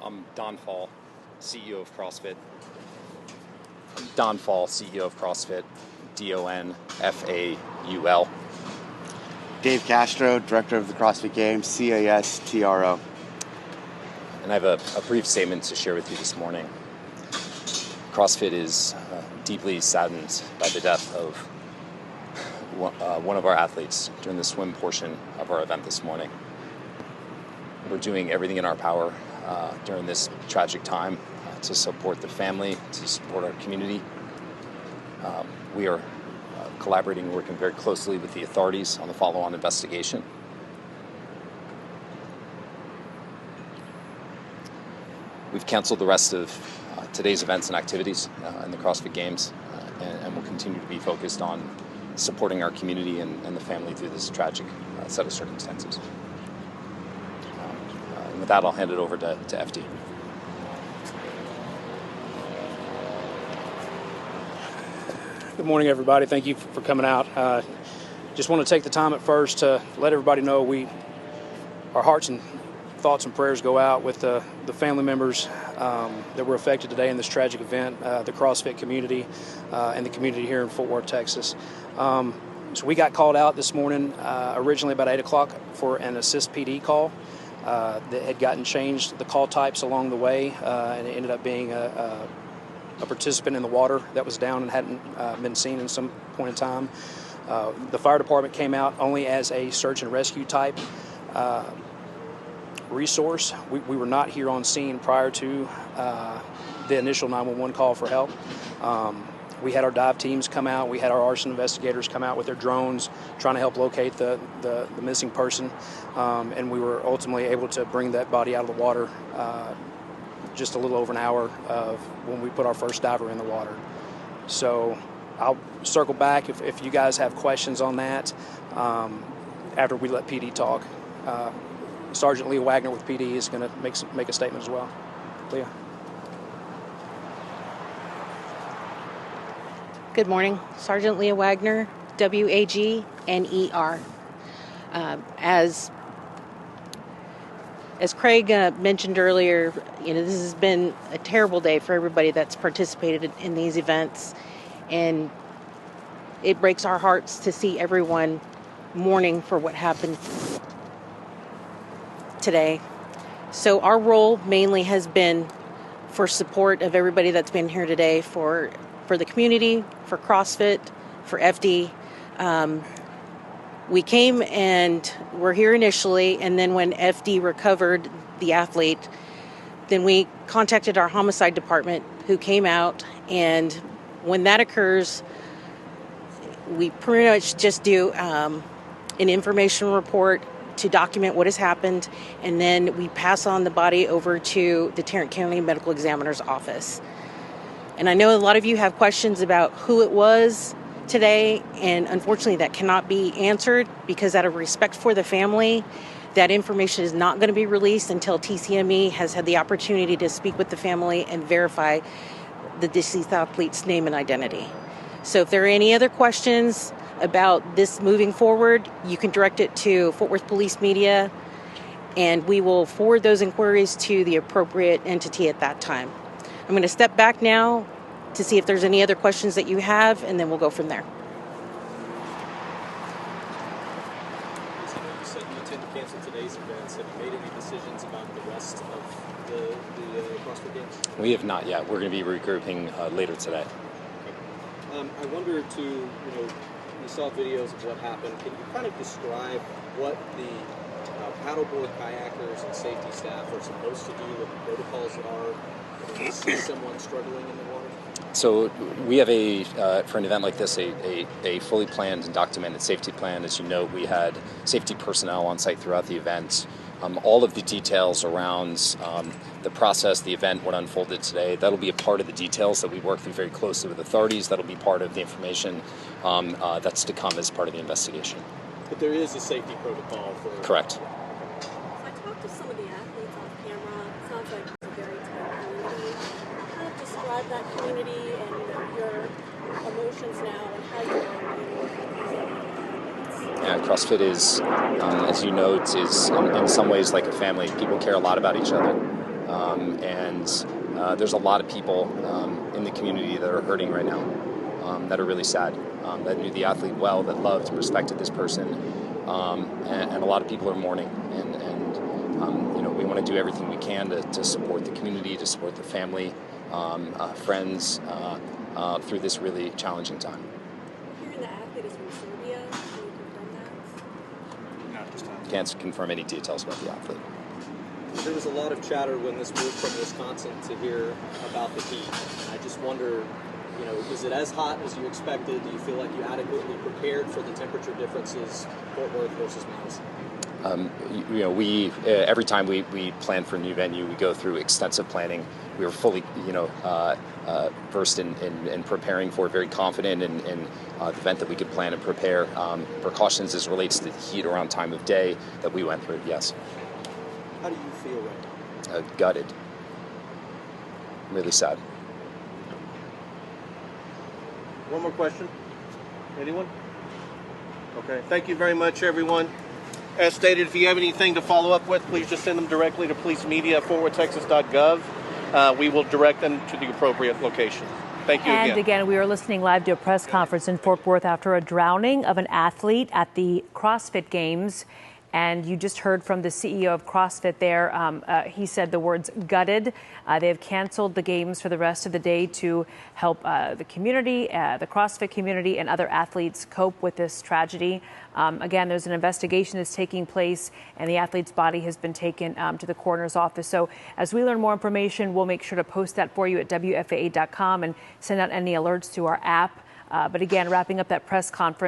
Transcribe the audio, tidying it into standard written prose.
I'm Don Fall, CEO of CrossFit. Don Fall, CEO of CrossFit, DONFAUL. Dave Castro, Director of the CrossFit Games, CASTRO. And I have a brief statement to share with you this morning. CrossFit is deeply saddened by the death of one of our athletes during the swim portion of our event this morning. We're doing everything in our power during this tragic time to support the family, to support our community. We are collaborating, working very closely with the authorities on the follow-on investigation. We've canceled the rest of today's events and activities in the CrossFit Games, and we'll continue to be focused on supporting our community and the family through this tragic set of circumstances. And with that, I'll hand it over to FD. Good morning, everybody. Thank you for coming out. Just want to take the time at first to let everybody know our hearts and thoughts and prayers go out with the family members that were affected today in this tragic event, the CrossFit community and the community here in Fort Worth, Texas. So we got called out this morning originally about 8 o'clock for an assist PD call that had gotten changed, the call types along the way, and it ended up being a participant in the water that was down and hadn't been seen in some point in time. The fire department came out only as a search and rescue type resource. We were not here on scene prior to the initial 911 call for help. We had our dive teams come out. We had our arson investigators come out with their drones trying to help locate the missing person. And we were ultimately able to bring that body out of the water just a little over an hour of when we put our first diver in the water. So I'll circle back if you guys have questions on that after we let PD talk. Sergeant Leah Wagner with PD is going to make a statement as well. Leah. Good morning. Sergeant Leah Wagner, WAGNER. As Craig mentioned earlier, this has been a terrible day for everybody that's participated in these events, and it breaks our hearts to see everyone mourning for what happened today. So our role mainly has been for support of everybody that's been here today, for the community, for CrossFit, for FD. We came and were here initially, and then when FD recovered the athlete, then we contacted our homicide department, who came out, and when that occurs, we pretty much just do an information report to document what has happened, and then we pass on the body over to the Tarrant County Medical Examiner's office. And I know a lot of you have questions about who it was today, and unfortunately that cannot be answered because out of respect for the family, that information is not going to be released until TCME has had the opportunity to speak with the family and verify the deceased athlete's name and identity. So if there are any other questions about this moving forward, you can direct it to Fort Worth Police Media, and we will forward those inquiries to the appropriate entity at that time. I'm going to step back now to see if there's any other questions that you have, and then we'll go from there. You said you intend to cancel today's events. Have you made any decisions about the rest of the CrossFit Games? We have not yet. We're going to be regrouping later today. Okay. I wonder too, you saw videos of what happened. Can you kind of describe what the paddleboard kayakers and safety staff are supposed to do, what the protocols are when you see someone struggling in the water? So we have for an event like this, a fully planned and documented safety plan. As you know, we had safety personnel on site throughout the event. All of the details around the process, the event, what unfolded today, that'll be a part of the details that we work through very closely with authorities. That'll be part of the information that's to come as part of the investigation. But there is a safety protocol for... Correct. So I talked to some of the athletes off camera. It sounds like it's a very tight community. Kind of describe that community and your emotions now and how you are Yeah, CrossFit is, as you know, is in some ways like a family. People care a lot about each other. and there's a lot of people in the community that are hurting right now, that are really sad, that knew the athlete well, that loved and respected this person, and a lot of people are mourning. And we want to do everything we can to support the community, to support the family, friends through this really challenging time. Hearing the athlete is from Serbia, can you confirm that? Not just time. Can't confirm any details about the athlete. There was a lot of chatter when this moved from Wisconsin to here about the heat. And I just wonder, is it as hot as you expected? Do you feel like you adequately prepared for the temperature differences, Fort Worth versus Madison? We every time we plan for a new venue, we go through extensive planning. We were fully, versed in preparing for it, very confident in the event that we could plan and prepare. Precautions as relates to the heat around time of day that we went through, yes. How do you feel right now? Gutted. Really sad. One more question? Anyone? Okay. Thank you very much, everyone. As stated, if you have anything to follow up with, please just send them directly to policemedia@forwardtexas.gov. We will direct them to the appropriate location. Thank you again. And again, we are listening live to a press conference in Fort Worth after a drowning of an athlete at the CrossFit Games. And you just heard from the CEO of CrossFit there. He said the words gutted. They have canceled the games for the rest of the day to help the community, the CrossFit community, and other athletes cope with this tragedy. Again, there's an investigation that's taking place, and the athlete's body has been taken to the coroner's office. So as we learn more information, we'll make sure to post that for you at WFAA.com and send out any alerts to our app. But again, wrapping up that press conference.